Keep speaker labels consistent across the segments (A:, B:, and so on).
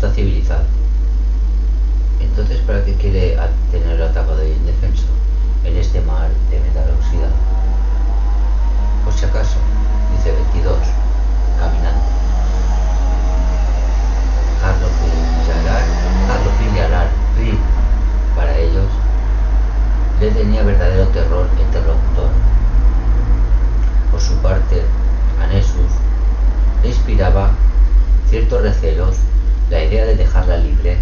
A: está civilizado. Entonces, ¿para qué quiere tenerlo atacado y indefenso en este mar de metal oxidado? Por si acaso, dice 22, caminante. Harlopin y Alar, para ellos, le tenía verdadero terror interlocutor. Por su parte, a Nessus le inspiraba ciertos recelos la idea de dejarla libre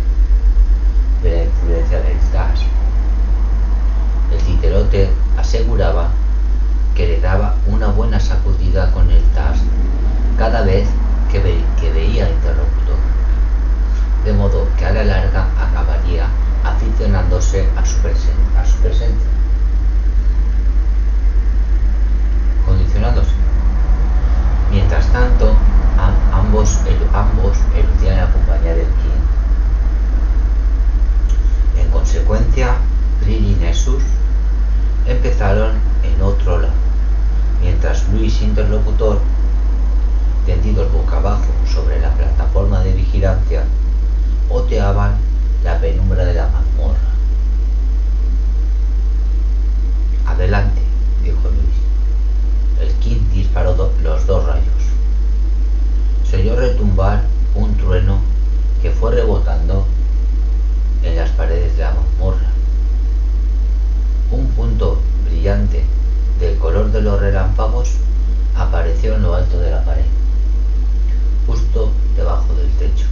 A: de la influencia del TAS. El Citerote aseguraba que le daba una buena sacudida con el TAS cada vez que veía al interlocutor, de modo que a la larga acabaría aficionándose a su presencia, condicionándose. Mientras tanto, ambos eludían la compañía del King. En consecuencia, Lily y Nessus empezaron en otro lado, mientras Luis interlocutor, tendidos boca abajo sobre la plataforma de vigilancia, oteaban la penumbra de la mazmorra. Adelante, dijo Luis. El King disparó los dos rayos. Se oyó retumbar un trueno que fue rebotando en las paredes de la mazmorra. Un punto brillante del color de los relámpagos apareció en lo alto de la pared, justo debajo del techo.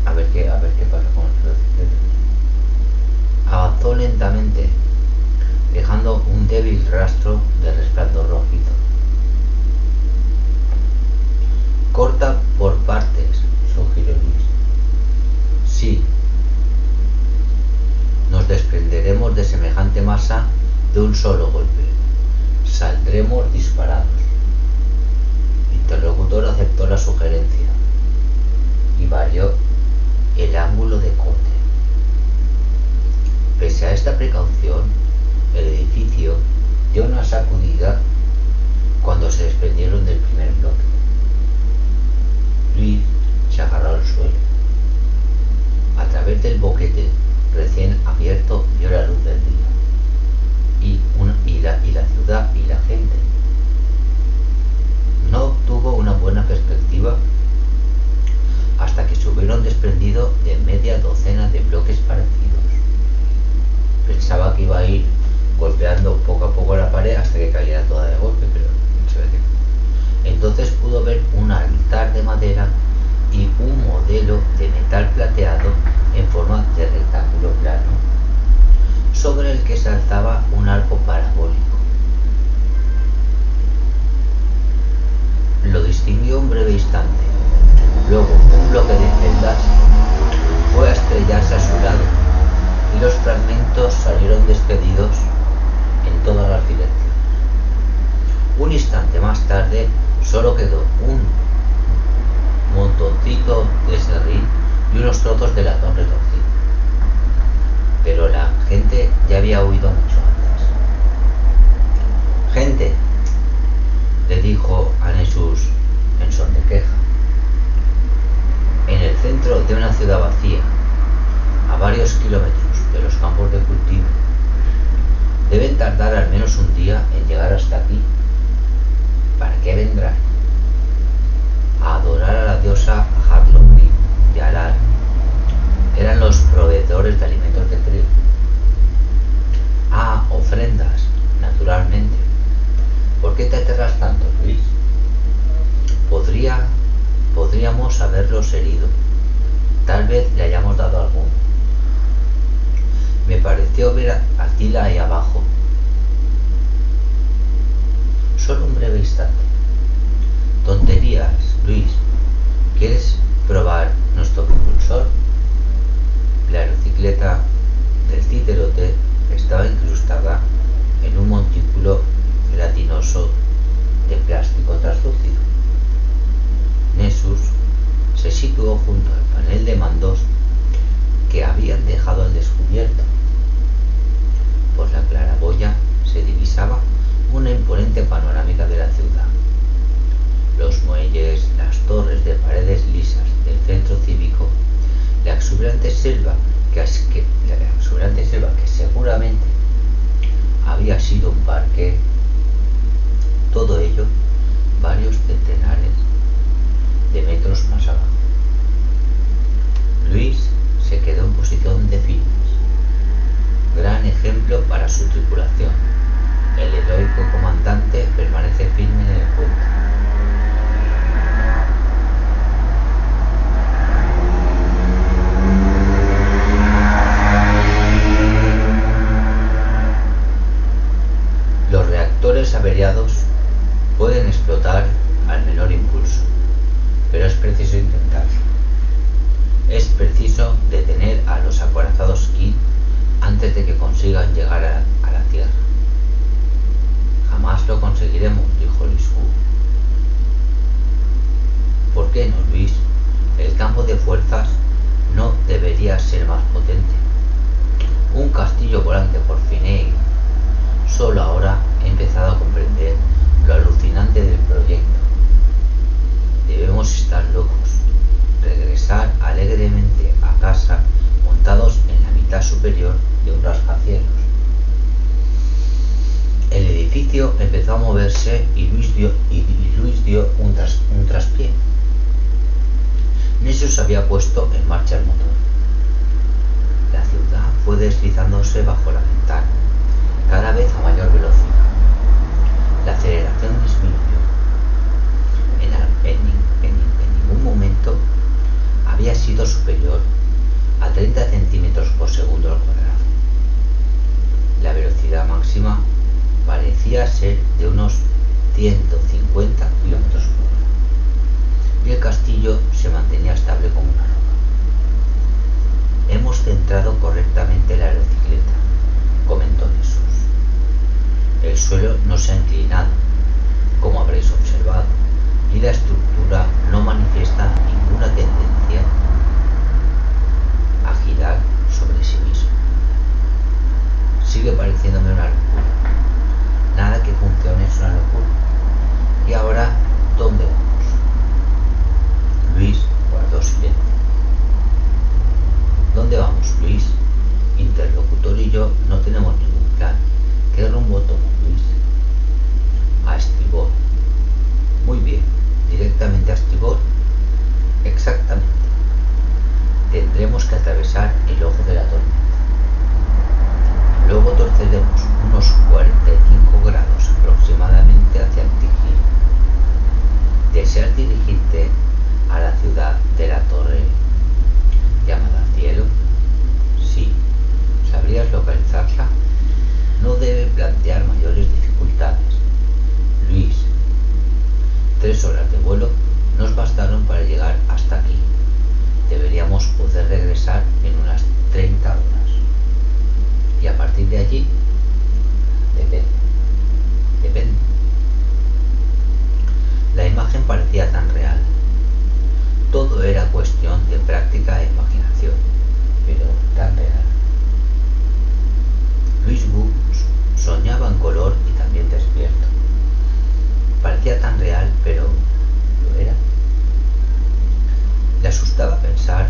A: A ver qué pasa con el velocípedo. Avanzó lentamente, dejando un débil rastro de resplandor rojizo. Corta por partes, sugirió Luis. Sí. Nos desprenderemos de semejante masa de un solo golpe. Saldremos disparados. El interlocutor aceptó la sugerencia y varió el ángulo de corte. Pese a esta precaución, el edificio dio una sacudida cuando se desprendieron del primer bloque. Luis se agarró al suelo. A través del boquete recién abierto vio la luz del día y la ciudad y la gente. No obtuvo una buena perspectiva hasta que se hubieron desprendido de media docena de bloques parecidos. Pensaba que iba a ir golpeando poco a poco la pared hasta que cayera toda de golpe, pero no se ve que... Entonces pudo ver un altar de madera y un modelo de metal plateado en forma de rectángulo plano, sobre el que se alzaba un arco parabólico. Lo distinguió un breve instante. Luego un bloque de celdas fue a estrellarse a su lado y los fragmentos salieron despedidos en todas las direcciones. Un instante más tarde solo quedó un montoncito de serrín y unos trozos de latón retorcido. Pero la gente ya había huido mucho antes. Gente, le dijo a Nessus en son de queja. En el centro de una ciudad vacía, a varios kilómetros de los campos de cultivo, deben tardar al menos un día en llegar hasta aquí. ¿Para qué vendrán? A adorar a la diosa Harlopin de Alar. Eran los proveedores de alimentos de trigo. Ah, ofrendas, naturalmente. ¿Por qué te aterras tanto, Luis? Podríamos haberlos herido. Tal vez le hayamos dado alguno. Me pareció ver a Tila ahí abajo. Solo un breve instante. Tonterías, Luis. ¿Quieres probar nuestro propulsor? La aerocicleta del Citerote estaba incrustada en un montículo gelatinoso de plástico translúcido. Nessus se situó junto al panel de mandos que habían dejado al descubierto. Por la claraboya se divisaba una imponente panorámica de la ciudad. Los muelles, las torres de pared averiados pueden explotar al menor impulso, pero es preciso intentarlo. Es preciso detener a los acorazados King antes de que consigan llegar a la Tierra. Jamás lo conseguiremos, dijo Luis Wu. ¿Por qué no, Luis? El campo de fuerzas no debería ser más potente. Un castillo volante por Finney. Solo ahora he empezado a comprender lo alucinante del proyecto. Debemos estar locos. Regresar alegremente a casa montados en la mitad superior de un rascacielos. El edificio empezó a moverse y Luis dio un traspié. Nessus había puesto en marcha el motor. La ciudad fue deslizándose bajo la ventana, cada vez a mayor velocidad. La aceleración disminuyó. En ningún momento había sido superior a 30 centímetros por segundo al cuadrado. La velocidad máxima parecía ser de unos 150 kilómetros por hora, y el castillo se mantenía estable como una roca. Hemos centrado correctamente la aerocicleta, comentó Nessus. El suelo no se ha inclinado, como habréis observado, y la estructura no manifiesta ninguna tendencia a girar sobre sí misma. Sigue pareciéndome una locura. Nada que funcione es una locura. ¿Y ahora dónde vamos? Luis guardó silencio. ¿Dónde vamos, Luis? Interlocutor y yo no tenemos ningún plan. ¿Qué rumbo toma, Luis? A estribor. Muy bien. ¿Directamente a estribor? Exactamente. Tendremos que atravesar el ojo de la tormenta. Luego torceremos unos 45 grados aproximadamente hacia el Tigil. ¿Deseas dirigirte a la ciudad de la torre llamada Cielo? Sí. ¿Sabrías localizarla? No debe plantear mayores dificultades. Luis, 3 horas de vuelo nos bastaron para llegar hasta aquí. Deberíamos poder regresar en unas 30 horas. Y a partir de allí, depende. La imagen parecía tan real. Todo era cuestión de práctica e imaginación, pero tan real. Luis Wu soñaba en color y también despierto. Parecía tan real, pero ¿lo era? Le asustaba pensar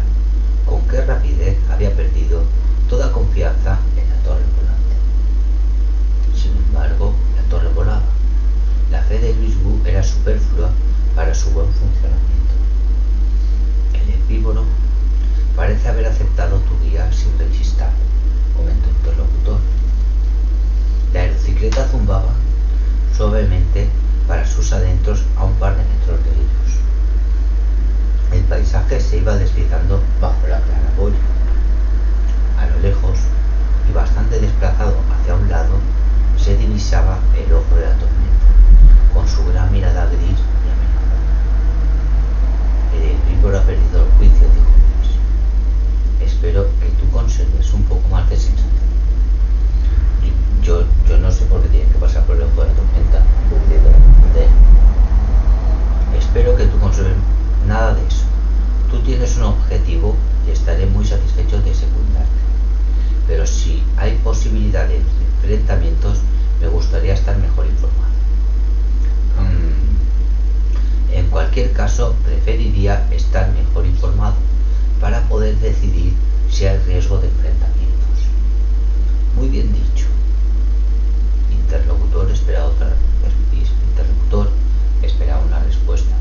A: con qué rapidez había perdido toda confianza en la torre volante. Sin embargo, la torre volaba. La fe de Luis Wu era superflua para su buen funcionamiento. El herbívoro parece haber aceptado tu guía sin rechistar, comentó el interlocutor. La aerocicleta zumbaba suavemente para sus adentros a un par de metros de ellos. El paisaje se iba deslizando bajo la claraboya. A lo lejos, y bastante desplazado hacia un lado, se divisaba el ojo de la tormenta, con su gran mirada gris y amenazadora. El herbívoro ha perdido el juicio, dijo Luis. Espero que tú conserves un poco más de sensatez. Yo no sé por qué tiene que pasar por el ojo de la tormenta. Espero que tú conserves nada de eso. Tú tienes un objetivo y estaré muy satisfecho de secundarte. Pero si hay posibilidad de enfrentamientos, me gustaría estar mejor informado. En cualquier caso, preferiría estar mejor informado para poder decidir si hay riesgo de enfrentamientos. Muy bien dicho. Interlocutor esperaba una respuesta.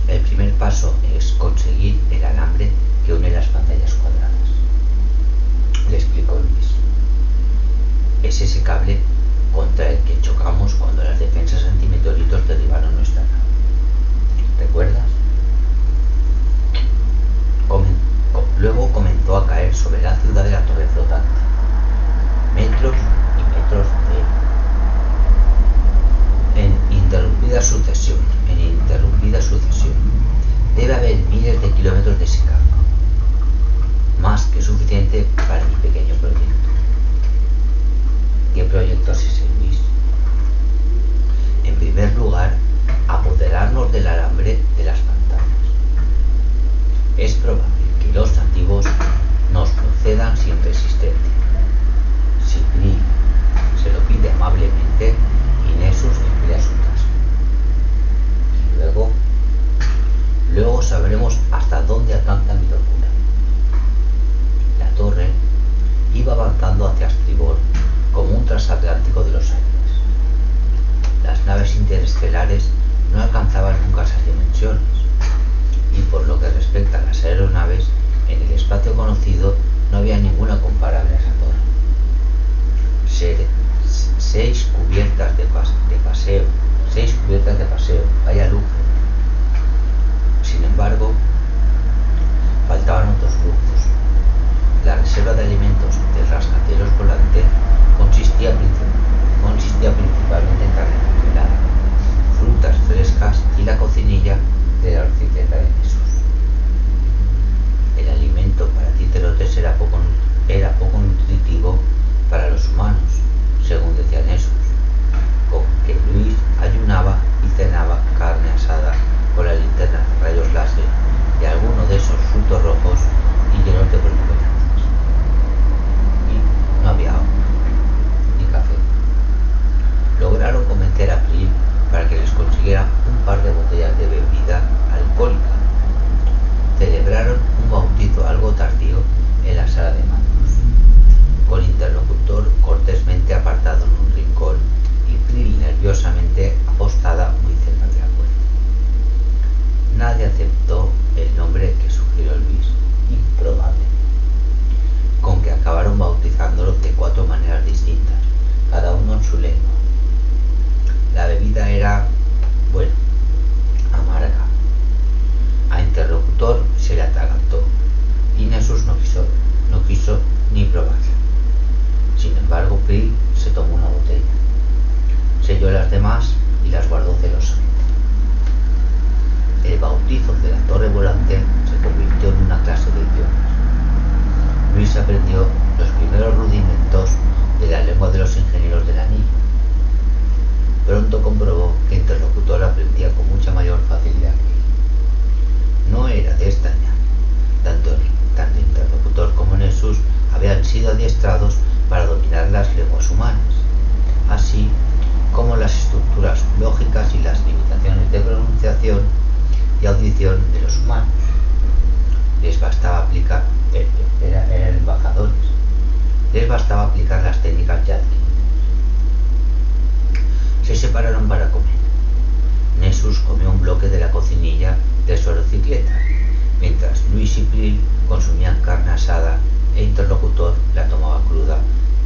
A: El primer paso es conseguir el alambre que une las pantallas cuadradas, le explicó Luis. Es ese cable contra el que chocamos cuando las defensas antimeteoritos derribaron nuestra nave. ¿Recuerdas? Luego comenzó a caer sobre la ciudad de la torre flotante. Metros y metros de él. proyectos ese Luis? En primer lugar, apoderarnos del alambre de las pantallas. Es probable que los nativos nos procedan sin resistencia. Si Prill se lo pide amablemente y Nessus espera su casa. Y luego sabremos hasta dónde alcanza mi locura. La torre iba avanzando hacia estribor como un transatlántico de los aires. Las naves interestelares no alcanzaban nunca esas dimensiones, y por lo que respecta a las aeronaves, en el espacio conocido no había ninguna comparable a esa torre. 6 cubiertas de paseo, vaya lujo. Sin embargo, faltaban otros lujos. La reserva de alimentos del rascacielos volante consistía principalmente en carne congelada, frutas frescas y la cocinilla de la bicicleta de Nessus. El alimento para títerotes era poco nutritivo para los humanos, según decía Nessus, con que Luis ayunaba y cenaba carne asada con la linterna de rayos láser y alguno de esos frutos rojos y llenos de protuberantes. Y no había agua ni café. Lograron convencer a Prill para que les consiguiera un par de botellas de bebida alcohólica. Celebraron un bautizo algo tardío en la sala de mandos, con interlocutor cortésmente apartado en un rincón y Prill nerviosamente apostada muy cerca de la puerta. Nadie aceptó el nombre que sugirió Luis, improbable, con que acabaron bautizándolo de 4 maneras distintas, cada uno en su lengua. La bebida era, amarga. A interlocutor se le atragantó y Nessus no quiso ni probarla. Sin embargo, Prill se tomó una botella, selló las demás y las guardó celosamente. El bautizo de la torre volante se convirtió en una clase de idiomas. Luis aprendió los primeros rudimentos de la lengua de los ingenieros del anillo. Pronto comprobó que interlocutor aprendía con mucha mayor facilidad que él. No era de extrañar. Tanto interlocutor como Nessus habían sido adiestrados para dominar las lenguas humanas, así como las estructuras lógicas y las limitaciones de pronunciación y audición de los humanos. Les bastaba aplicar, eran embajadores, les bastaba aplicar las técnicas ya adquiridas. Se separaron para comer. Nessus comió un bloque de la cocinilla de su bicicleta, mientras Luis y Prill consumían carne asada e interlocutor la tomaba cruda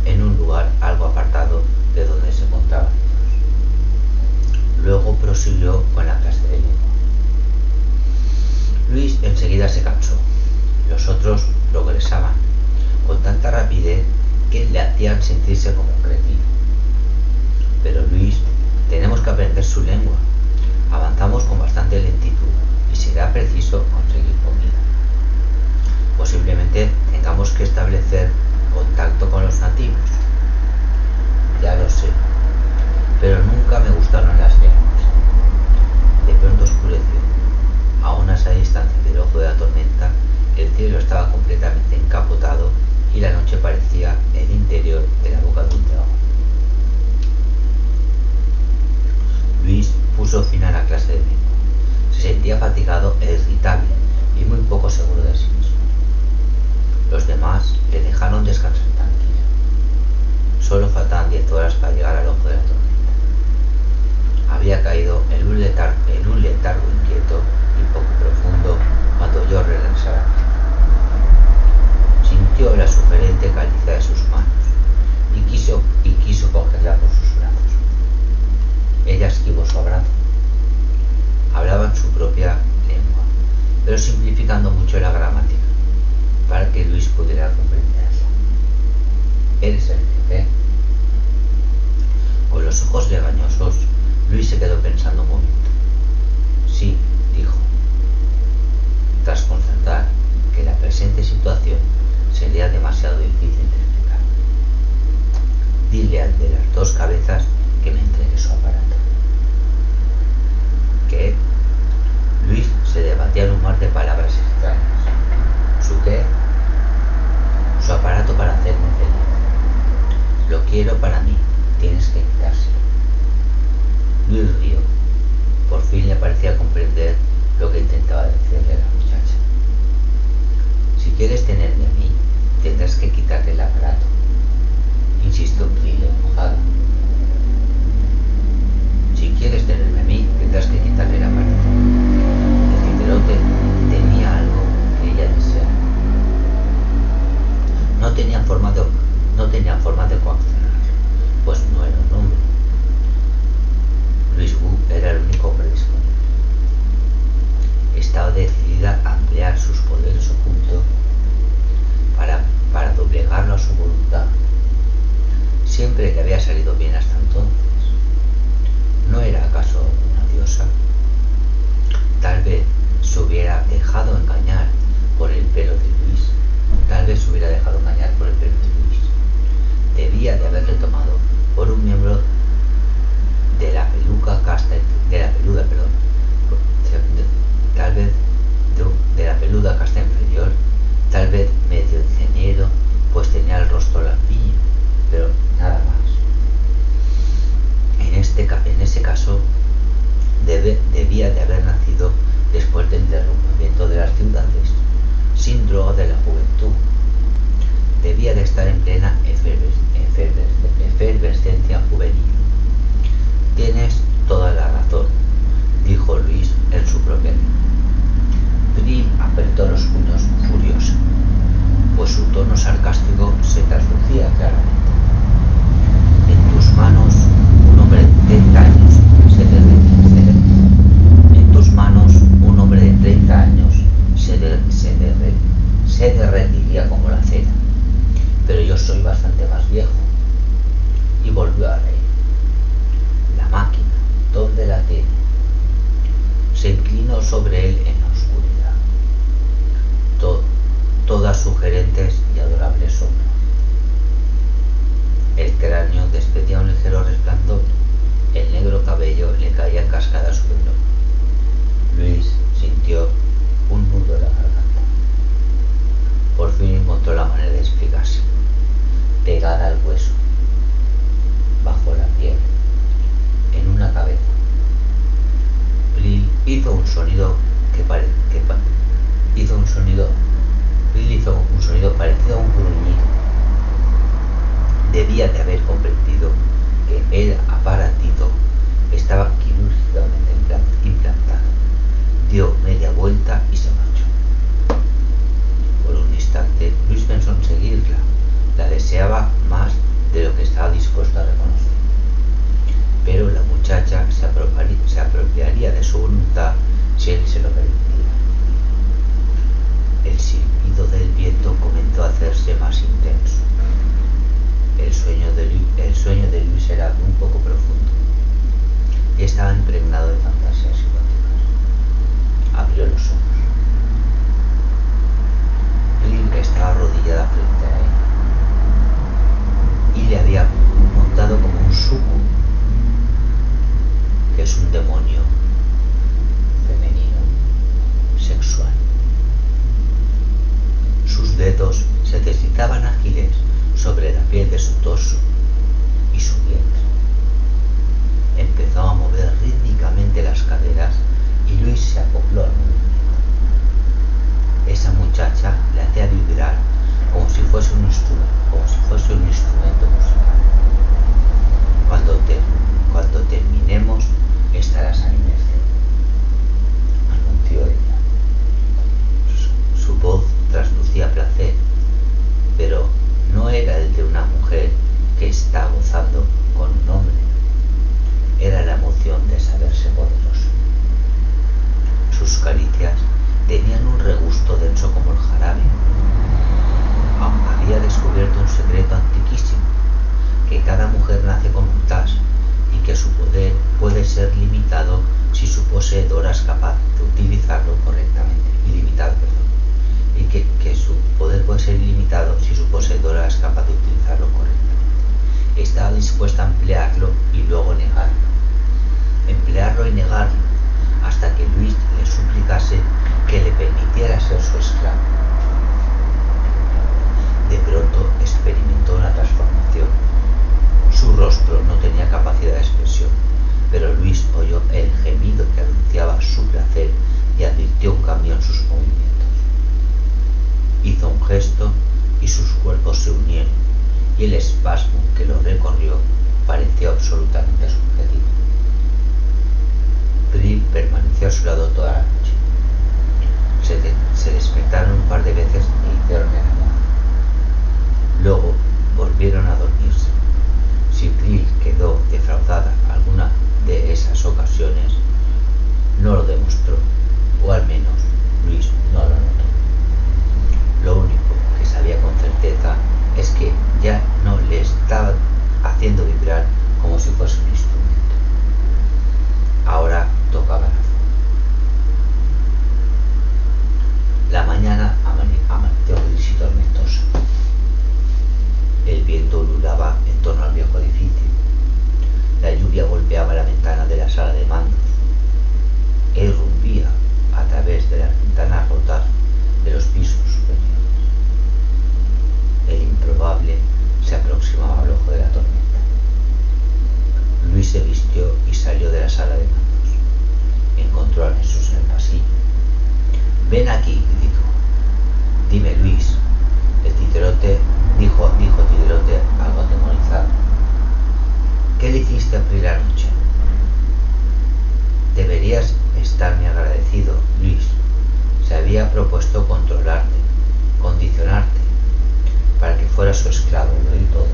A: en un lugar algo apartado de donde se encontraban ellos. Luego prosiguió con la clase de lengua. Luis enseguida se cansó. Los otros progresaban con tanta rapidez que le hacían sentirse como un cretino. Pero Luis, tenemos que aprender su lengua. Avanzamos con bastante lentitud y será preciso conseguir comida. Posiblemente tengamos que establecer contacto con los nativos. Ya lo sé, pero nunca me gustaron las lenguas. De pronto oscureció. A unas a distancia del ojo de la tormenta, el cielo estaba completamente encapotado y la noche parecía el interior de la boca de un dragón. Luis puso fin a la clase de lengua. Se sentía fatigado e irritable y muy poco seguro de sí mismo. Los demás le dejaron descansar tranquilo. Solo faltaban 10 horas para llegar al ojo de la tormenta. Había caído en un letargo inquieto y poco profundo cuando yo regresara. Sintió la sugerente calicia de sus manos y quiso cogerla por sus brazos. Ella esquivó su abrazo. Hablaban su propia lengua, pero simplificando mucho la gramática, para que Luis pudiera comprenderla. ¿Eres el jefe? Con los ojos legañosos, Luis se quedó pensando un momento. Sí, dijo, tras constatar que la presente situación sería demasiado difícil de explicar. Dile a de las dos cabezas que me entregue su aparato. ¿Qué? Luis se debatía en un mar de palabras extrañas. ¿Su qué? Su aparato para hacerme feliz. Lo quiero para mí, tienes que quitárselo. Luis rió. Por fin le parecía comprender lo que intentaba decirle la muchacha. Si quieres tenerme a mí, tendrás que quitarle el aparato, insistió Prilly enojada. Si quieres tenerme a mí, tendrás que quitarle el aparato. El ciperote tenía algo que ella deseaba. No tenían forma de coaccionarlo, pues no era un hombre. Luis Wu era el único hombre disponible. Estaba decidida a emplear sus poderes ocultos para doblegarlo a su voluntad. Siempre le había salido bien hasta entonces. ¿No era acaso una diosa? Tal vez se hubiera dejado engañar por el pelo de Luis. Debía de haberle tomado por un miembro de la peluda casta inferior, tal vez medio ingeniero, pues tenía el rostro lampiño, pero nada más. En ese caso, debía de haber nacido después del derrumbamiento de las ciudades, sin droga de la juventud. Debía de estar en plena efervescencia juvenil. Tienes toda la razón, dijo Luis en su propia lengua. Prim apretó los puños furioso, pues su tono sarcástico se traslucía claramente. En tus manos un hombre de 30 años se derretiría como la cera, pero yo soy bastante más viejo. Y volvió a reír. La máquina, ¿dónde la tiene? Se inclinó sobre él en la oscuridad. Todas sugerentes y adorables sombras. El cráneo despedía un ligero resplandor. El negro cabello le caía en cascada sobre el hombro. Luis sintió un nudo en la garganta. Por fin encontró la manera de explicarse. Pegada al hueso, bajo la piel, en una cabeza. Prilly hizo un sonido parecido a un gruñido. Debía de haber comprendido que el aparatito estaba quirúrgicamente implantado. Dio media vuelta y se marchó. Por un instante, Luis pensó en seguirla. La deseaba más de lo que estaba dispuesto a reconocer. Pero la muchacha se apropiaría de su voluntad si él se emplearlo y luego negarlo. Emplearlo y negarlo hasta que Luis le suplicase que le permitiera ser su esclavo. De pronto experimentó una transformación. Su rostro no tenía capacidad de expresión, pero Luis oyó el gemido que anunciaba su placer y advirtió un cambio en sus movimientos. Hizo un gesto y sus cuerpos se unieron, y el espasmo que lo recorrió pareció absolutamente subjetivo. Brill permaneció a su lado toda la noche. Se despertaron un par de veces e hicieron el amor. Luego volvieron a dormirse. Si Brill quedó defraudada alguna de esas ocasiones, no lo demostró, o al menos Luis no lo notó. Lo único que sabía con certeza es que ya no le estaba haciendo vibrar como si fuese un instrumento. Ahora tocaba razón. La mañana amaneció gris y tormentosa. El viento ululaba en torno al viejo edificio. La lluvia golpeaba la ventana de la sala de mandos. Irrumpía a través de las ventanas rotas de los pisos superiores. El improbable se aproximaba al ojo de la tormenta. Luis se vistió y salió de la sala de mandos. Encontró a Jesús en el pasillo. «Ven aquí», gritó. «Dime, Luis». El titerote dijo Titerote algo atemorizado. «¿Qué le hiciste a Brill anoche?» «Deberías estarme agradecido, Luis. Se había propuesto controlarte, condicionarte, para que fuera su esclavo, lo oí todo.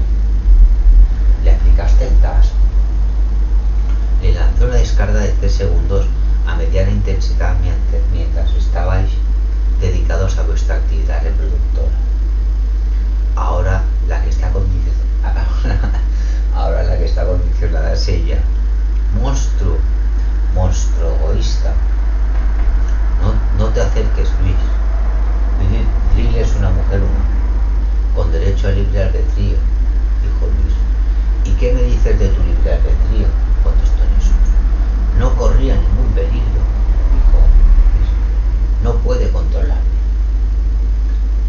A: Le aplicaste el TAS. Le lanzó una descarga de 3 segundos a mediana intensidad mientras estabais dedicados a vuestra actividad reproductora. Ahora la que está condicionada es ella. Monstruo egoísta. No te acerques, Luis. Brill es una mujer humana, con derecho a libre albedrío», dijo Luis. «¿Y qué me dices de tu libre albedrío?», contestó Jesús. «No corría ningún peligro», dijo Luis. «No puede controlarme».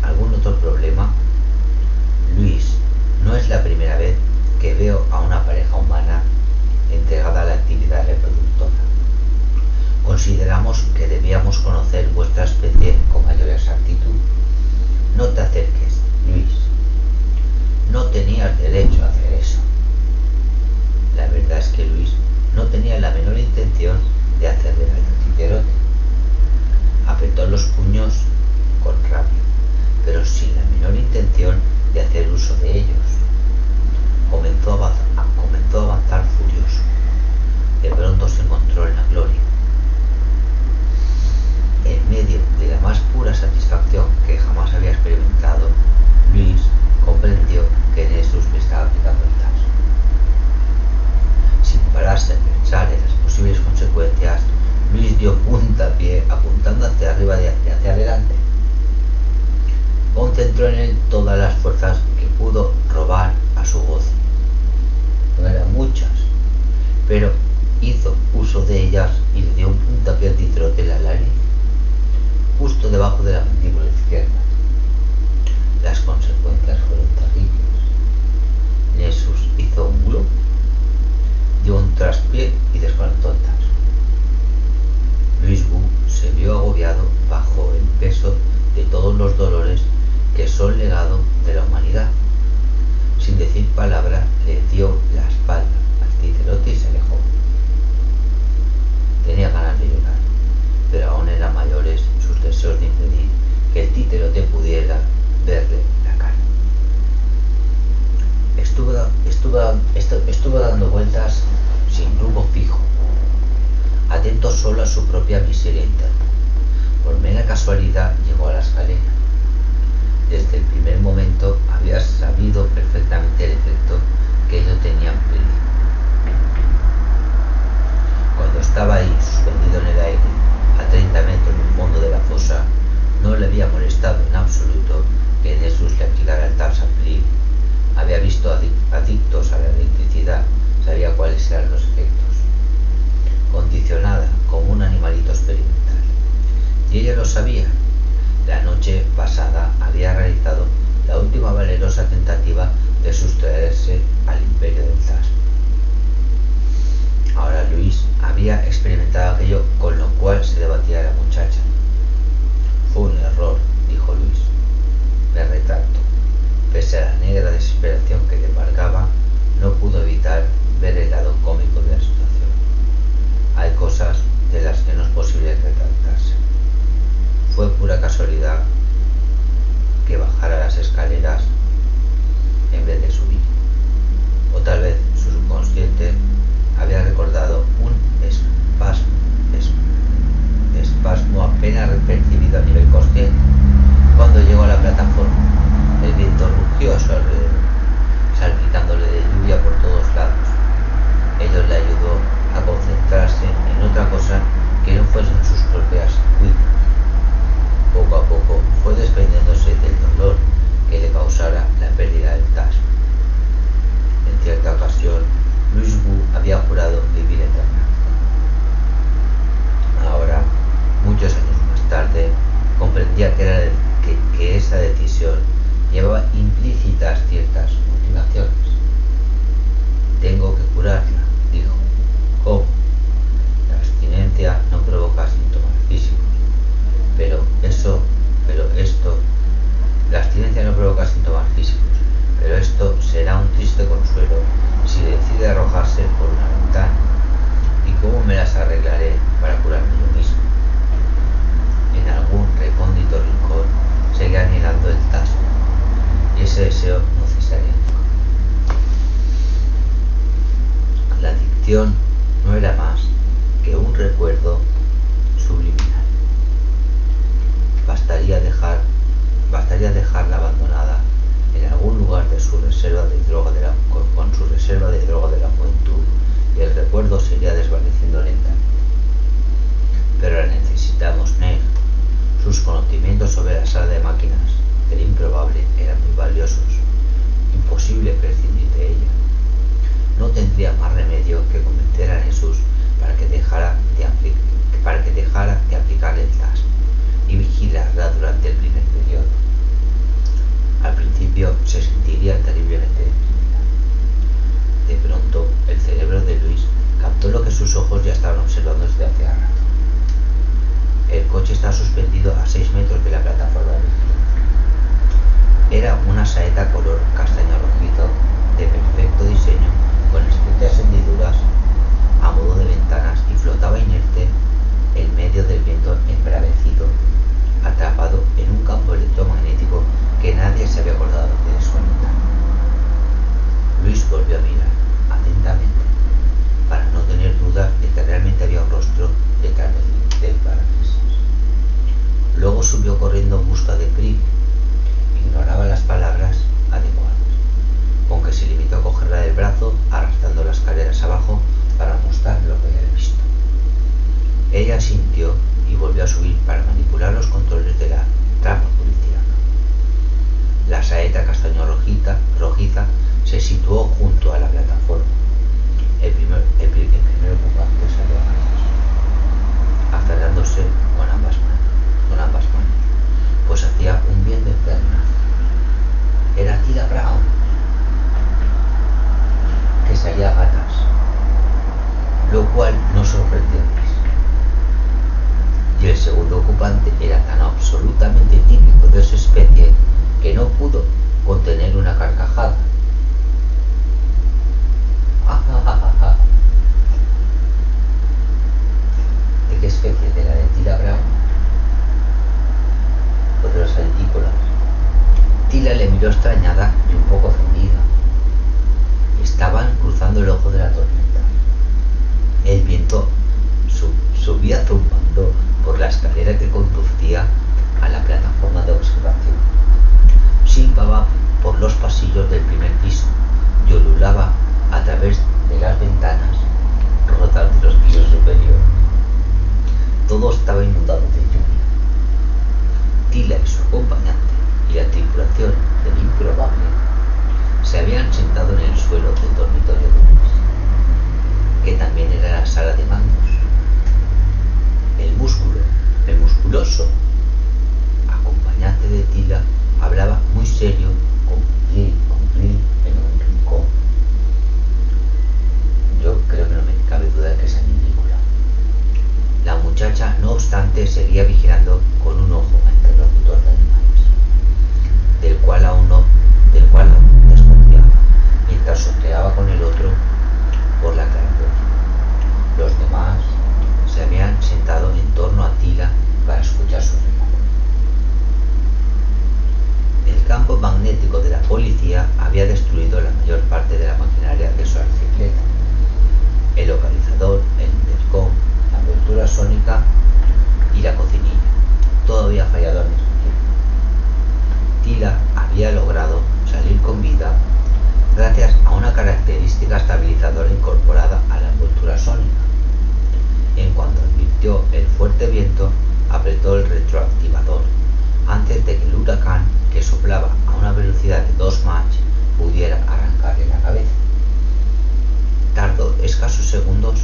A: ¿Algún otro problema? Luis, no es la primera vez que veo a una pareja humana entregada a la actividad reproductora. Consideramos que debíamos conocer vuestra especie con mayor exactitud. No te acerques, Luis. No tenías derecho a hacer eso». La verdad es que Luis no tenía la menor intención de hacerle daño a Titerote. Apretó los puños con rabia, pero sin la menor intención de hacer uso de ellos. Comenzó a avanzar furioso. De pronto se encontró en la gloria. En medio de la más pura satisfacción que jamás había experimentado, Luis comprendió que Jesús le estaba aplicando el TAS. Sin pararse a pensar en las posibles consecuencias, Luis dio puntapié apuntando hacia arriba y hacia adelante. Concentró en él todas las fuerzas que pudo robar a su gozo. No eran muchas, pero hizo uso de ellas y le dio un puntapié al Titerote en la nariz, justo debajo de la mandíbula izquierda. Las consecuencias fueron terribles. Jesús hizo un bulo, dio un traspié y desconectó el TAS. Luis Wu se vio agobiado bajo el peso de todos los dolores que son legado de la humanidad. Sin decir palabra, le dio la espalda al Titerote y se alejó. Tenía ganas de llorar, pero aún eran mayores sus deseos de impedir que el Titerote pudiera verle la cara. Estuvo dando vueltas sin rumbo fijo, atento solo a su propia miseria interna. Por mera casualidad llegó a la escalera. Desde el primer momento había sabido perfectamente el efecto que ello tenía en Brill. Cuando estaba ahí, suspendido en el aire, a 30 metros del fondo de la fosa, no le había molestado en absoluto que Jesús le aplicara el TAS a Brill. Había visto adictos a la electricidad otra cosa que no fuesen sus propias cuitas. Poco a poco fue desprendiéndose del dolor que le causara la pérdida del TAS. En cierta ocasión, Louis Wu había jurado vivir eternamente. Ahora, muchos años más tarde, comprendía que esa decisión llevaba implícitas ciertas motivaciones. Tengo que curarla, dijo. ¿Cómo? La abstinencia no provoca síntomas físicos. La abstinencia no provoca síntomas físicos, pero esto será un triste consuelo si decide arrojarse por una ventana. ¿Y cómo me las arreglaré para curarme yo mismo? En algún recóndito rincón seguía anhelando el taso, y ese deseo no cesaría nunca. La adicción no era más que un recuerdo subliminal. Bastaría dejarla abandonada en algún lugar de su reserva de droga con su reserva de droga de la juventud, y el recuerdo se iría desvaneciendo lentamente. Pero la necesitamos, Neg. Sus conocimientos sobre la sala de máquinas del improbable eran muy valiosos. Imposible prescindir de ella. No tendría más remedio que convencer a Jesús para que dejara de aplicarle el TAS y vigilarla durante el primer periodo. Al principio se sentiría terriblemente deprimida. De pronto, el cerebro de Luis captó lo que sus ojos ya estaban observando desde hacía rato. El coche estaba suspendido a 6 metros de la plataforma de vigilancia. Era una saeta color castaño rojizo de perfecto diseño, con estrechas hendiduras a modo de ventanas, y flotaba inerte en medio del viento embravecido, atrapado en un campo electromagnético que nadie se había acordado de desconectar. Luis volvió a mirar atentamente para no tener dudas de que realmente había un rostro detrás del parabrisas. Luego subió corriendo en busca de Crick. Ignoraba las palabras adecuadas, aunque se limitó a cogerla del brazo, arrastrando las escaleras abajo para mostrar lo que había visto. Ella asintió y volvió a subir para manipular los controles de la trampa policíaca. La saeta castaño rojiza se situó junto a la plataforma. El primer ocupante salió a ganas, aferrándose con ambas manos, pues hacía un viento infernal. Era Tila Brown, que salía a gatas, lo cual no sorprendió más. Y el segundo ocupante era tan absolutamente típico de su especie que no pudo contener una carcajada. ¿De qué especie? ¿De la de Tila Brown? ¿O de los antícolas? Tila le miró extrañada y un poco ofendida. Estaban cruzando el ojo de la tormenta. El viento subía zumbando por la escalera que conducía a la plataforma de observación. Silbaba por los pasillos del primer apretó el retroactivador antes de que el huracán, que soplaba a una velocidad de 2 Mach, pudiera arrancarle la cabeza. Tardó escasos segundos,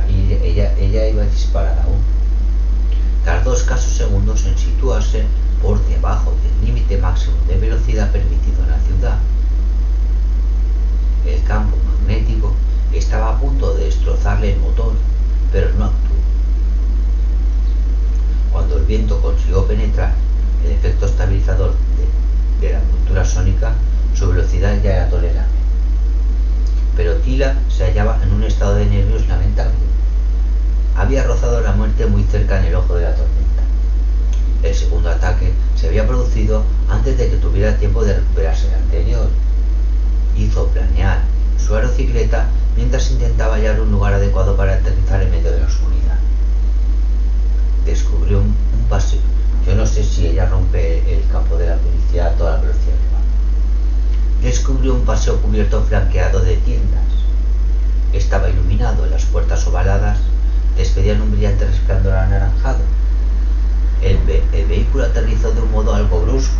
A: y ella iba a disparar aún. Tardó escasos segundos en situarse por debajo del límite máximo de velocidad permitido en la ciudad. El campo magnético estaba a punto de destrozarle el motor, pero no actuó. Cuando el viento consiguió penetrar el efecto estabilizador de la envoltura sónica, su velocidad ya era tolerable. Pero Tila se hallaba en un estado de nervios lamentable. Había rozado la muerte muy cerca en el ojo de la tormenta. El segundo ataque se había producido antes de que tuviera tiempo de recuperarse el anterior. Hizo planear su aerocicleta mientras intentaba hallar un lugar adecuado para aterrizar en medio de la oscuridad. Descubrió un paseo. Yo no sé si ella rompe el campo de la policía a toda la velocidad que va. Descubrió un paseo cubierto flanqueado de tiendas. Estaba iluminado, las puertas ovaladas despedían un brillante resplandor anaranjado. El vehículo aterrizó de un modo algo brusco,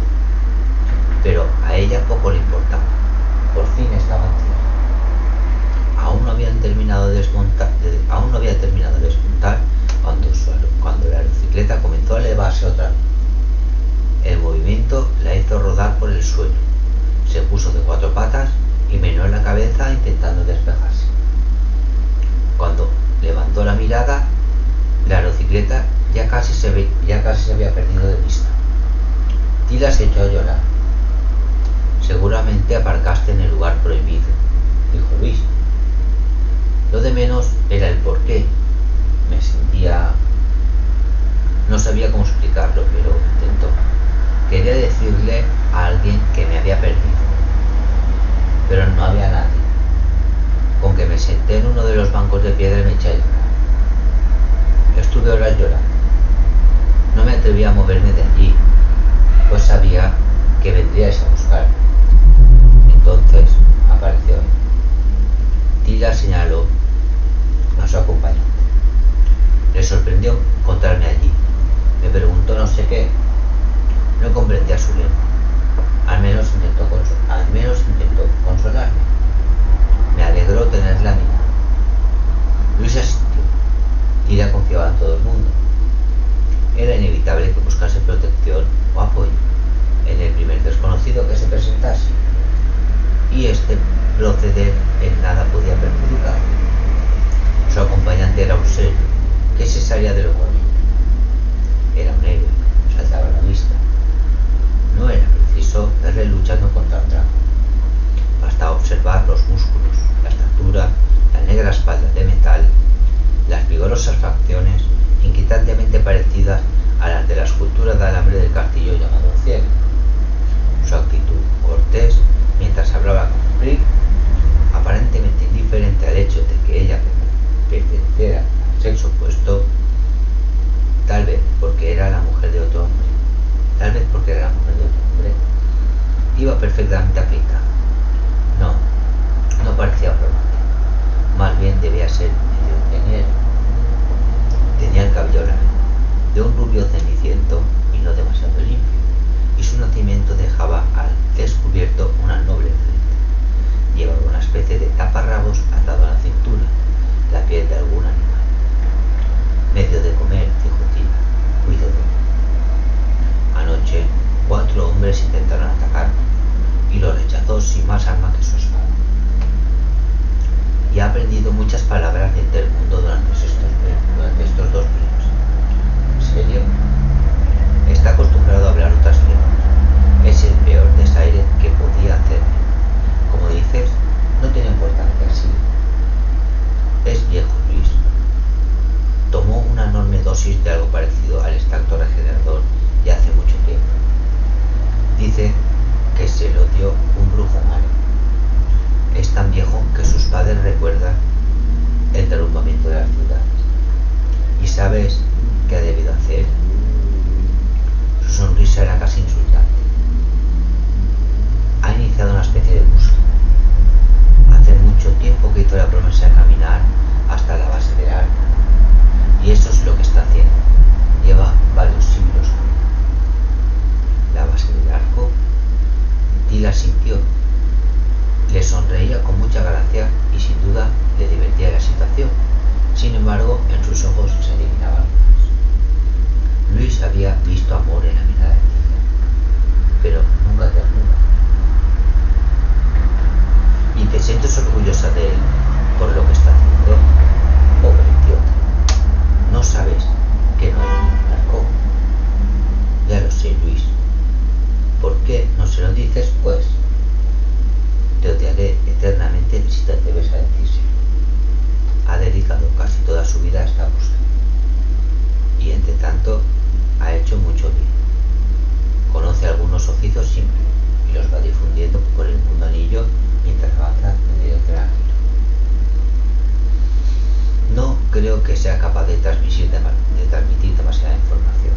A: pero a ella poco le importaba. Por fin estaba en tierra. Aún no había terminado de desmontar cuando la bicicleta comenzó a elevarse otra vez. El movimiento la hizo rodar por el suelo. Se puso de 4 patas y meneó la cabeza intentando despejarse. Cuando levantó la mirada, la aerocicleta ya casi se había perdido de vista. Tila se echó a llorar. Seguramente aparcaste en el lugar prohibido, dijo Luis. Lo de menos era el porqué. Me sentía... No sabía cómo explicarlo, pero intentó. Quería decirle a alguien que me había perdido, pero no había nadie. Con que me senté en uno de los bancos de piedra y me eché a llorar. Estuve horas llorando. No me atreví a moverme de allí, pues sabía que vendríais a buscarme. Entonces apareció él. Tila señaló a su acompañante. Le sorprendió encontrarme allí. Me preguntó no sé qué. No comprendía su lengua. Al menos intentó consolarme. Me alegró tenerla a mi lado. Luis asistió. Tila confiaba en todo el mundo. Era inevitable que buscase protección o apoyo en el primer desconocido que se presentase, y este proceder en nada podía perjudicar. Su acompañante era un ser que se salía de lo corriente. Era un héroe, saltaba a la vista. No era preciso verle luchando contra un dragón. Bastaba observar los músculos, la estatura, la negra espalda de metal, las vigorosas facciones inquietantemente parecidas a las de la escultura de alambre del castillo llamado Cielo. Su actitud cortés mientras hablaba con Frick, aparentemente indiferente al hecho de que ella perteneciera al sexo opuesto, tal vez porque era la mujer de otro hombre, iba perfectamente aplicada. No parecía problemático, más bien debía ser medio ingeniero. Tenía el cabello largo, de un rubio ceniciento y no demasiado limpio, y su nacimiento dejaba al descubierto una noble frente. Llevaba una especie de taparrabos atado a la cintura, la piel de algún animal. Medio de comer, dijo Tila, cuido de él. Anoche 4 hombres intentaron atacarme y lo rechazó sin más arma que su espada. Y ha aprendido muchas palabras de intermundo durante estos 2 días. ¿En serio? Está acostumbrado a hablar otras lenguas. Es el peor desaire que podía hacerme. Como dices, no tiene importancia, sí. Es viejo, Luis. Tomó una enorme dosis de algo parecido al extracto regenerador y hace mucho tiempo. Dice que se lo dio un brujo malo. Es tan viejo que sus padres recuerdan el derrumbamiento de la ciudad. que sea capaz de transmitir demasiada información.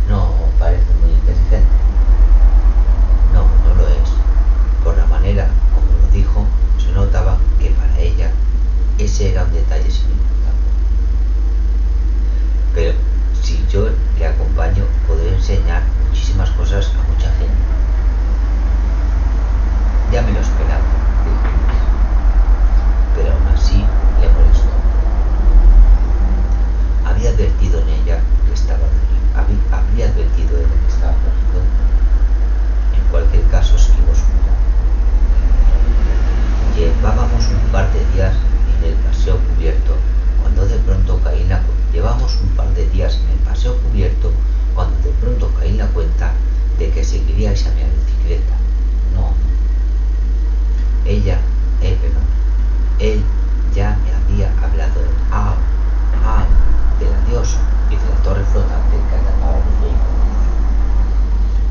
A: No parece muy inteligente. No, no lo es. Por la manera como lo dijo, se notaba que para ella ese era un detalle sin importancia. Pero si yo le acompaño, podré enseñar muchísimas cosas a mucha gente. Ya me lo esperaba, dijo Luis. Pero aún así le molestó. Había advertido en ella que estaba dolido. Habría advertido ella que estaba dolido. En cualquier caso, esquivó su mirada. Llevábamos un par de días en el paseo cubierto cuando de pronto caí en la cuenta de que seguiríais a mi bicicleta. No. Él ya me había hablado de la diosa y de la torre flotante que atrapaba los vehículos,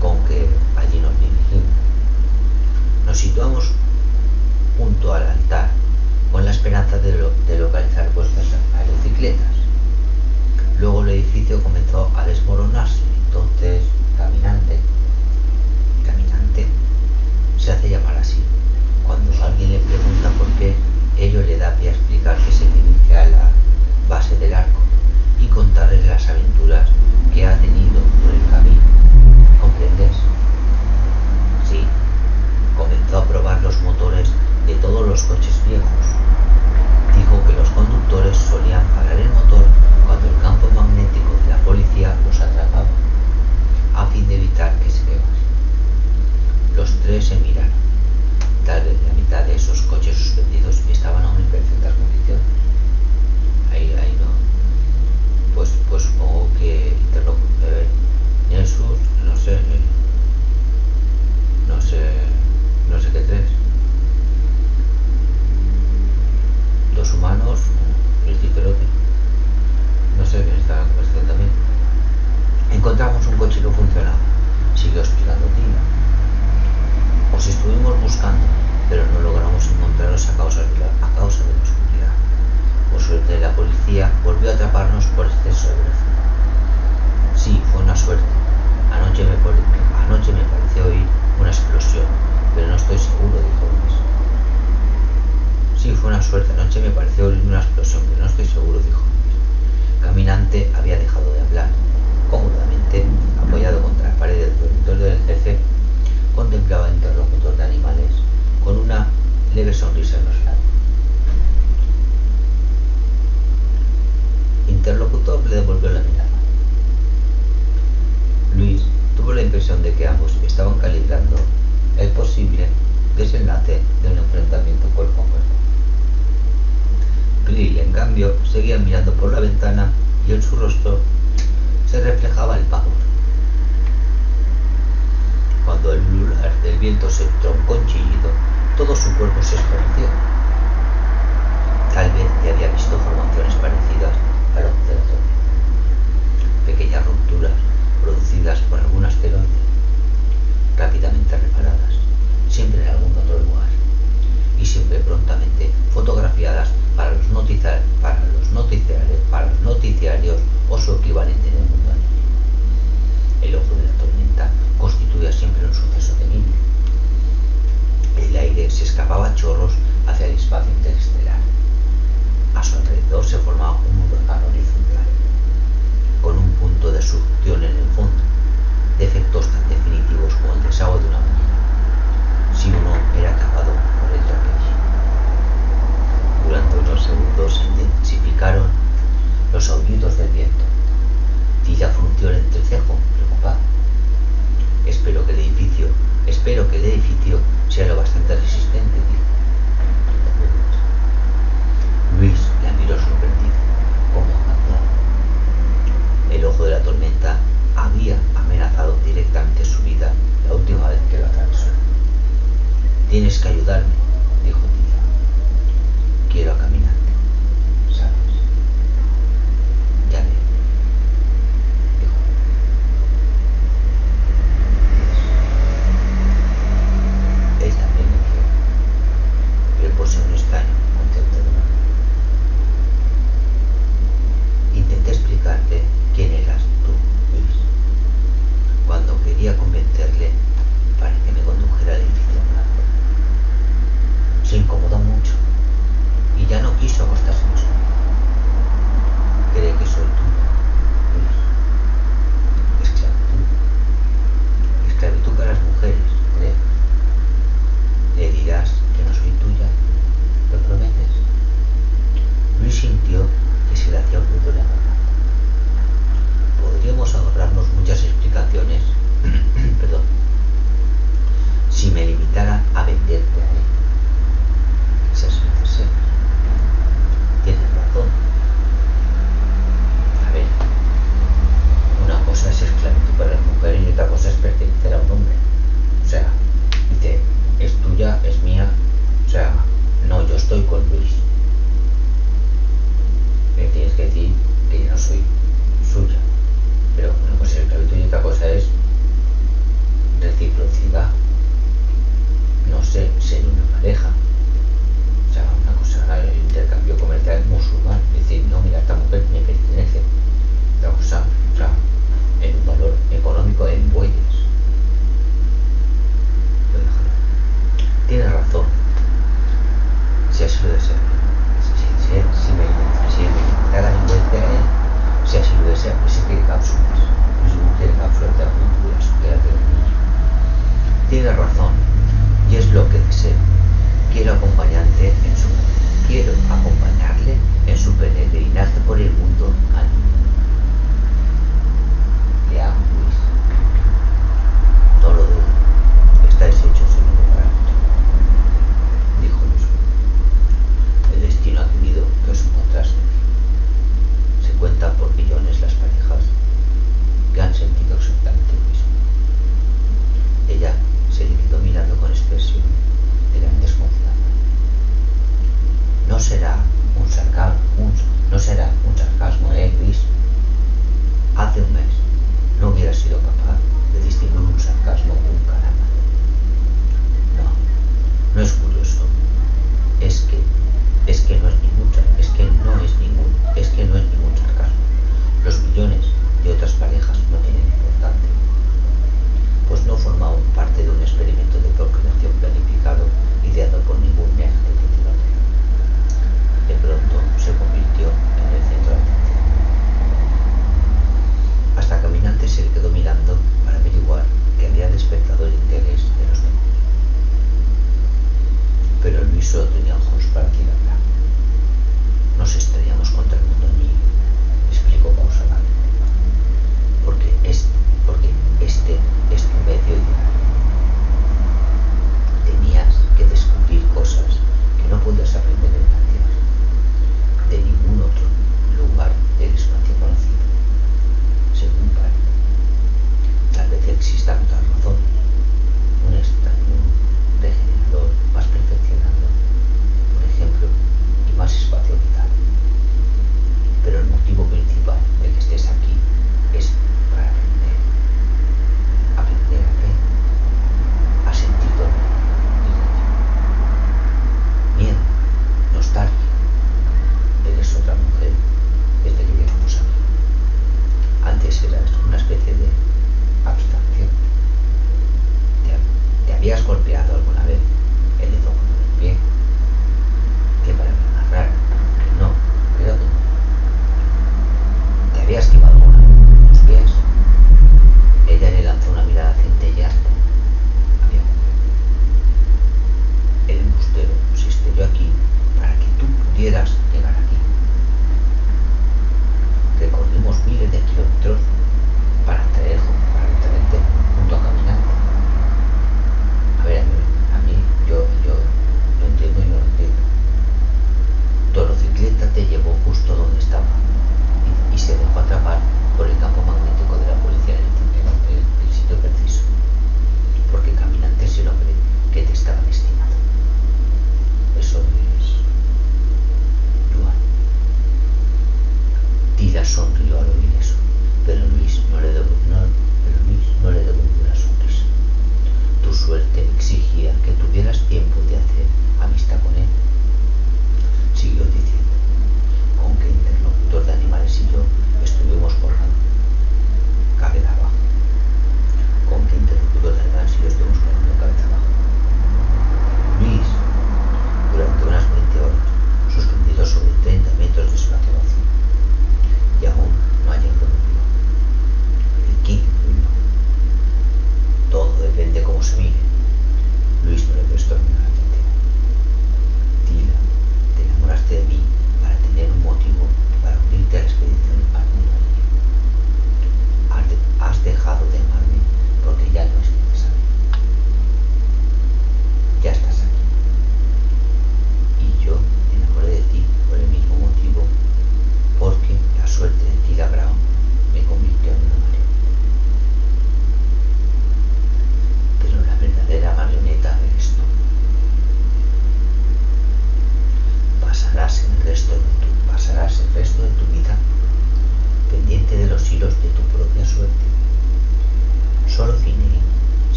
A: con que allí nos dirigimos. Nos situamos junto al altar con la esperanza de localizar vuestras bicicletas. Luego el edificio comenzó a desmoronarse. Entonces, caminante, se hace llamar así. Cuando alguien le pregunta por qué, ello le da pie a explicar que se dirige a la base del arco y contarles las aventuras que ha tenido por el camino. ¿Comprendes? Sí. Comenzó a probar los motores de todos los coches viejos. Dijo que los conductores solían parar el motor cuando el campo magnético de la policía los atrapaba, a fin de evitar que se quemasen. Los tres se miraron. Tal vez la mitad de esos coches suspendidos estaban aún en perfectas condiciones. Ahí no. Pues supongo que Jesús, no sé qué tres. Dos humanos, el ciperote. No sé quién está en cuestión también. Encontramos un coche que funcionaba. Siguió explicando Tina. Os estuvimos buscando, pero no logramos encontraros a causa de la oscuridad. Por suerte, la policía volvió a atraparnos por exceso de velocidad. Sí, fue una suerte. Anoche me pareció oír una explosión, pero no estoy seguro, dijo Luis. Sí, fue una suerte. Anoche me pareció oír una explosión, pero no estoy seguro, dijo Luis. Caminante había dejado de hablar. Cómodamente, apoyado contra la pared del dormitorio del jefe, contemplaba al interlocutor de animales con una leve sonrisa en los labios. Interlocutor le devolvió la mirada. Luis tuvo la impresión de que ambos estaban calibrando el posible desenlace de un enfrentamiento cuerpo a cuerpo. Krill, en cambio, seguía mirando por la ventana y en su rostro se reflejaba el pavor. Cuando el ulular del viento se troncó en chillido, todo su cuerpo se estremeció. Tal vez ya había visto formaciones parecidas a los de la tormenta. Pequeñas rupturas producidas por algún asteroide, rápidamente reparadas, siempre en algún otro lugar, y siempre prontamente fotografiadas para los noticiarios o su equivalente en el mundo animal. El ojo de la tormenta constituía siempre un suceso temible. El aire se escapaba a chorros hacia el espacio interestelar. A su alrededor se formaba un huracán horizontal, con un punto de succión en el fondo, de efectos tan definitivos como el desagüe de una bañera, si uno era acabado por el trapecio. Durante unos segundos se intensificaron los aullidos del viento. Tilla frunció el entrecejo, preocupada. Espero que el edificio sea lo bastante resistente, dijo. Luis la miró sorprendido, como encantado. El ojo de la tormenta había amenazado directamente su vida la última vez que lo atravesó. Tienes que ayudarme, dijo Tilla. Quiero a Caminante, ¿sabes? Ya ve, dijo. Él también me quiere.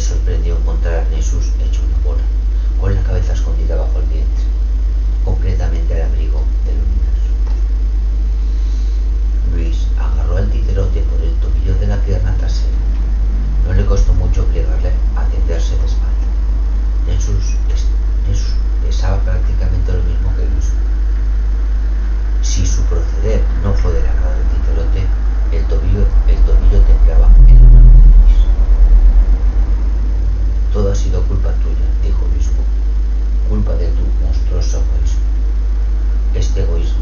A: sorprendió encontrar a Nessus hecho una bola, con la cabeza escondida bajo el vientre, completamente al abrigo del universo. Luis agarró al titerote por el tobillo de la pierna trasera. No le costó mucho obligarle a tenderse de espalda. Nessus pesaba prácticamente lo mismo que Luis. Si su proceder no fue del agrado del titerote, el tobillo temblaba en la mano de Luis. Todo ha sido culpa tuya, dijo Luis, culpa de tu monstruoso egoísmo. Este egoísmo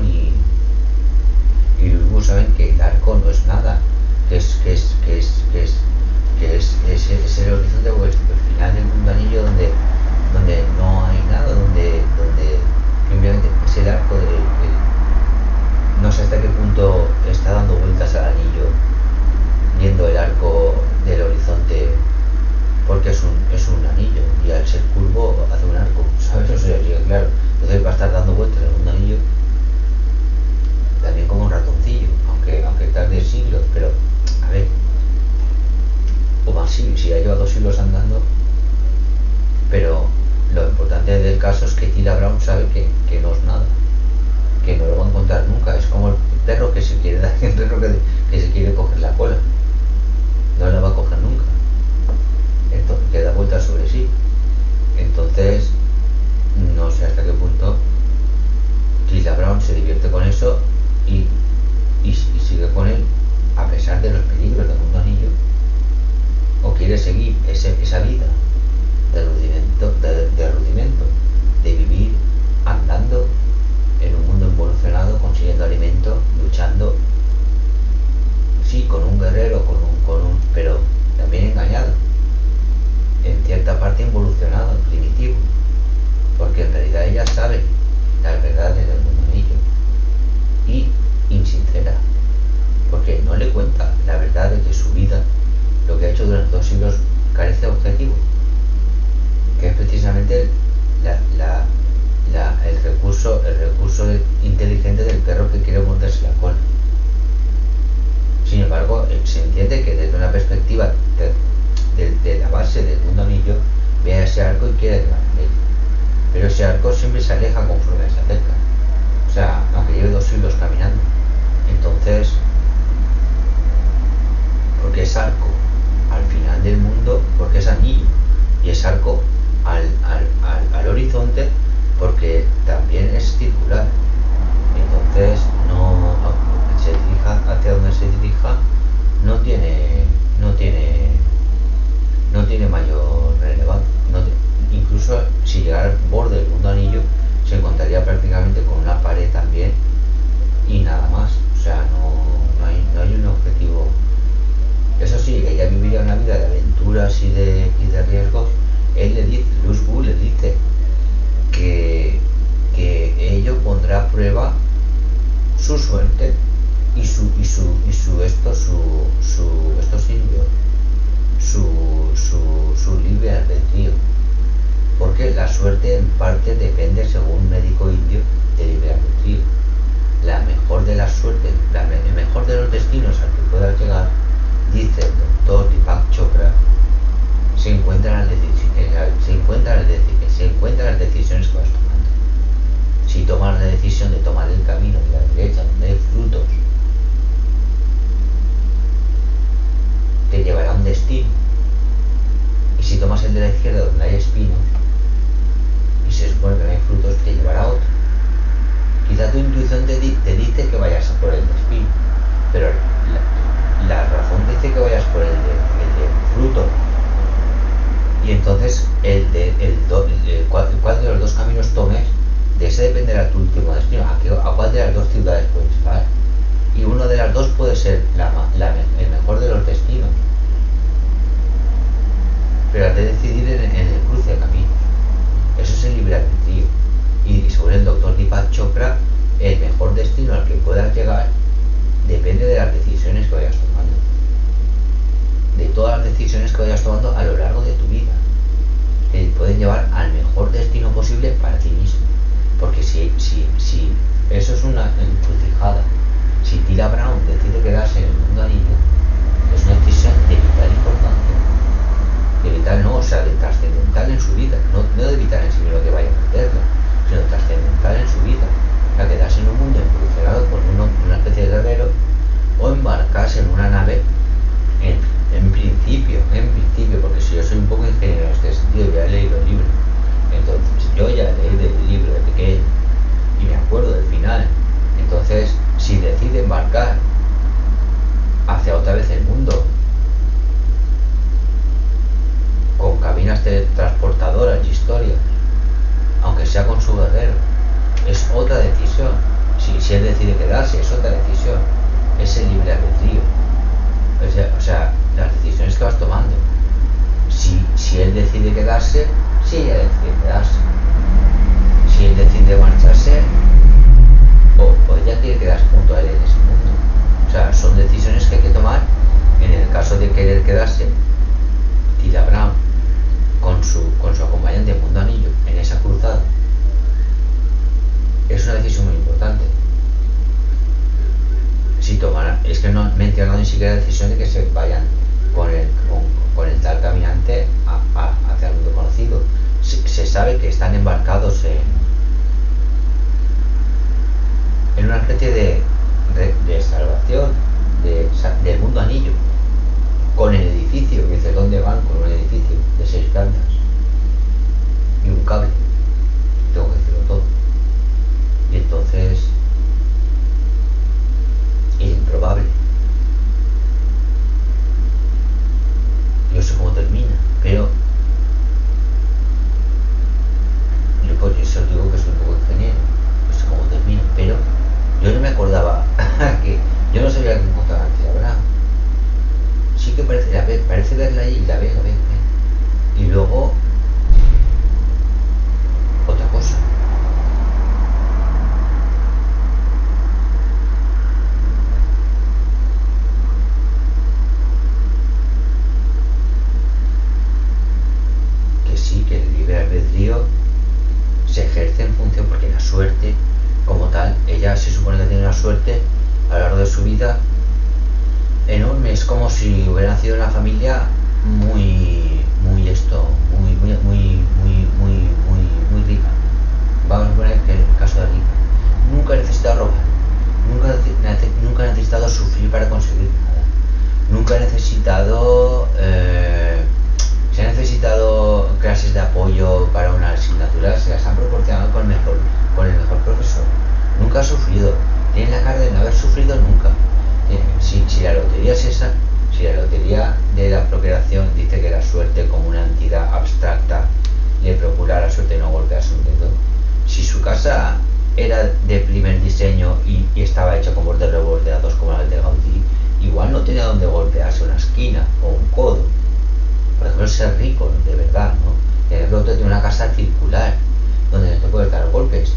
A: Bron y Lubu saben que el arco no es nada, es el horizonte, pues, el final del mundo anillo donde no hay nada, donde simplemente es el arco no sé hasta qué punto está dando vueltas al anillo, viendo el arco del horizonte, porque es un anillo y al ser curvo hace un arco, ¿sabes? O sea, sí, claro, entonces va a estar dando vueltas al mundo anillo también como un ratoncillo, aunque tarde siglos, pero a ver, o más si ya lleva 2 siglos andando, pero lo importante del caso es que Tila Brown sabe que no es nada, que no lo va a encontrar nunca. Es como el perro que se quiere dar, el perro que se quiere coger la cola, no la va a coger nunca, entonces que da vueltas sobre sí. Entonces no sé hasta qué punto Tila Brown se divierte con eso y sigue con él a pesar de los peligros del mundo anillo, o quiere seguir esa vida de rudimento, de vivir andando en un mundo involucionado, consiguiendo alimento, luchando, sí, con un guerrero, pero también engañado, en cierta parte involucionado, primitivo, porque en realidad ella sabe las verdades del mundo anillo y insincera, porque no le cuenta la verdad de que su vida, lo que ha hecho durante 2 siglos, carece de objetivo, que es precisamente el recurso inteligente del perro que quiere morderse la cola. Sin embargo, se entiende que desde una perspectiva de la base del mundo anillo ve a ese arco y quiere llegar a él, pero ese arco siempre se aleja conforme se acerca, o sea, aunque lleve 2 siglos caminando. Entonces, porque es arco al final del mundo, porque es anillo, y es arco al horizonte, porque también es circular. Entonces no se dirija hacia donde se dirija, no tiene mayor relevancia. Incluso si llegara al borde del mundo anillo, se encontraría prácticamente con una pared también y nada más. O sea, no hay un objetivo. Eso sí, ella viviría una vida de aventuras y de riesgos. Luz Wu le dice que ello pondrá a prueba su suerte y su libre albedrío, porque la suerte en parte depende, según un médico indio, de libre albedrío. La mejor de las suertes, el mejor de los destinos al que puedas llegar, dice el doctor Deepak Chopra, se encuentran las decisiones que vas tomando. Si tomas la decisión de tomar el camino de la derecha, donde hay frutos, te llevará a un destino. Y si tomas el de la izquierda, donde hay espinos, y se supone que no hay frutos, te llevará a otro. Quizá tu intuición te dice que vayas a por el de espino, pero la razón dice que vayas por el de fruto. Y entonces cuál de los dos caminos tomes, de ese dependerá tu último destino, a cuál de las dos ciudades puedes llegar. Y uno de las dos puede ser el mejor de los destinos, pero has de decidir en el cruce de caminos. Eso es el libre albedrío. Y según el doctor Deepak Chopra, el mejor destino al que puedas llegar depende de las decisiones que vayas tomando, de todas las decisiones que vayas tomando a lo largo de tu vida, que pueden llevar al mejor destino posible para ti mismo. Porque si eso es una encrucijada, si Tila Brown decide quedarse en el mundo anillo, es una decisión de vital importancia, de vital no, o sea, de trascendental en su vida, no de vital en sí mismo que vaya a perderla, sino trascendental en su vida. O sea, quedarse en un mundo evolucionado con una especie de guerrero, o embarcarse en una nave en principio, porque si yo soy un poco ingeniero en este sentido, ya he leído el libro, entonces yo ya leí el libro de pequeño y me acuerdo del decide quedarse, es otra decisión, es el libre albedrío. O sea, las decisiones que vas tomando. Si él decide quedarse, si ella decide quedarse. Si él decide marcharse, o ella quiere quedarse junto a él en ese mundo. O sea, son decisiones que hay que tomar. En el caso de querer quedarse, Tila Brown con su acompañante Mundo Anillo en esa cruzada, es una decisión muy importante. Si tomaran, es que no me he enterado ni siquiera la decisión de que se vayan con el tal caminante hacia el mundo conocido. Se sabe que están embarcados en una especie de salvación del mundo anillo, con el edificio. Dice, ¿dónde van? Con un edificio de 6 plantas y un cable, tengo que decirlo todo. Y entonces es improbable. Yo sé cómo termina, pero yo por eso digo que soy un poco ingeniero. Yo sé cómo termina, pero yo no me acordaba que yo no sabía que encontraba antes, la verdad. Sí que parece verla ahí, la ve. Y luego otra cosa. Que sí, que el libre albedrío se ejerce en función, porque la suerte como tal, ella se supone que tiene una suerte a lo largo de su vida enorme. Es como si hubiera nacido en una familia muy rica. Vamos a poner que el caso de rica. Nunca ha necesitado robar, nunca ha necesitado sufrir para conseguir nada, nunca ha necesitado se han necesitado clases de apoyo para una asignatura, se las han proporcionado con el mejor profesor. Nunca ha sufrido, tiene la cara de no haber sufrido nunca. Si la lotería es esa, si la lotería de la procreación dice que la suerte como una entidad abstracta le procura la suerte de no golpearse un dedo, si su casa era de primer diseño y estaba hecha con bordes rebordeados como la de Gaudí, igual no tenía donde golpearse una esquina o un codo. Por ejemplo, ser rico, de verdad, ¿no? El otro tiene una casa circular donde no te puedes dar golpes,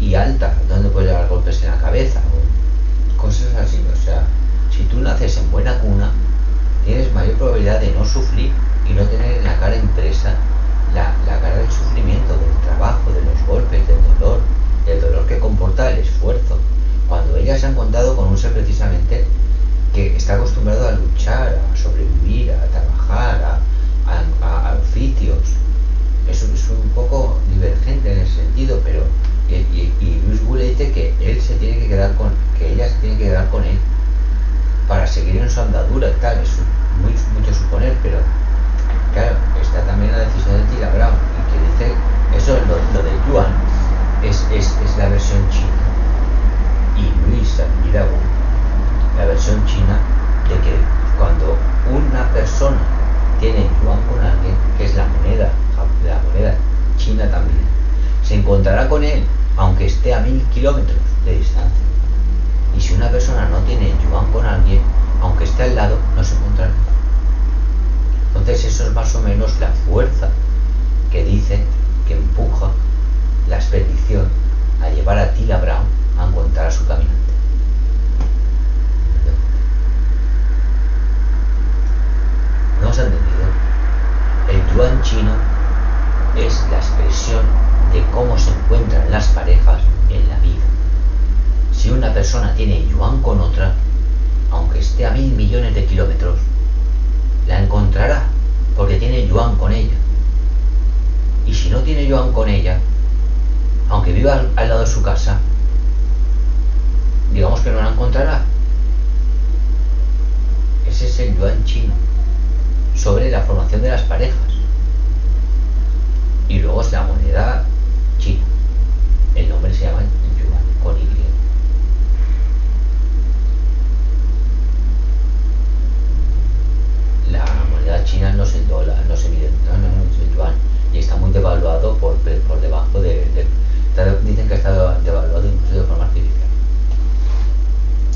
A: y alta, donde puedes dar golpes en la cabeza, o cosas así. O sea, si tú naces en buena cuna, tienes mayor probabilidad de no sufrir y no tener en la cara impresa la cara del sufrimiento, del trabajo, de los golpes, del dolor que comporta el esfuerzo. Cuando ellas se han encontrado con un ser precisamente que está acostumbrado a luchar, a sobrevivir, a trabajar, a oficios. Eso es un poco divergente en ese sentido, pero y Luis Wu le dice que él se tiene que quedar que ella se tiene que quedar con él para seguir en su andadura y tal. Es mucho suponer, pero claro, está también la decisión de Tila Brown, y que dice eso, lo de Yuan es la versión china, y Luisa Wu, la versión china de que cuando una persona tiene yuan con alguien, que es la moneda china también, se encontrará con él aunque esté a 1000 kilómetros de distancia. Y si una persona no tiene yuan con alguien, aunque esté al lado, no se encontrará. Entonces eso es más o menos la fuerza que dice que empuja la expedición a llevar a Tila Brown a encontrar a su caminante. ¿No os han entendido? El yuan chino es la expresión de cómo se encuentran las parejas en la vida. Si una persona tiene yuan con otra, aunque esté a 1000 millones de kilómetros, la encontrará porque tiene yuan con ella. Y si no tiene yuan con ella, aunque viva al lado de su casa, digamos que no la encontrará. Ese es el yuan chino sobre la formación de las parejas. Y luego es la moneda china. El nombre se llama yuan con Y.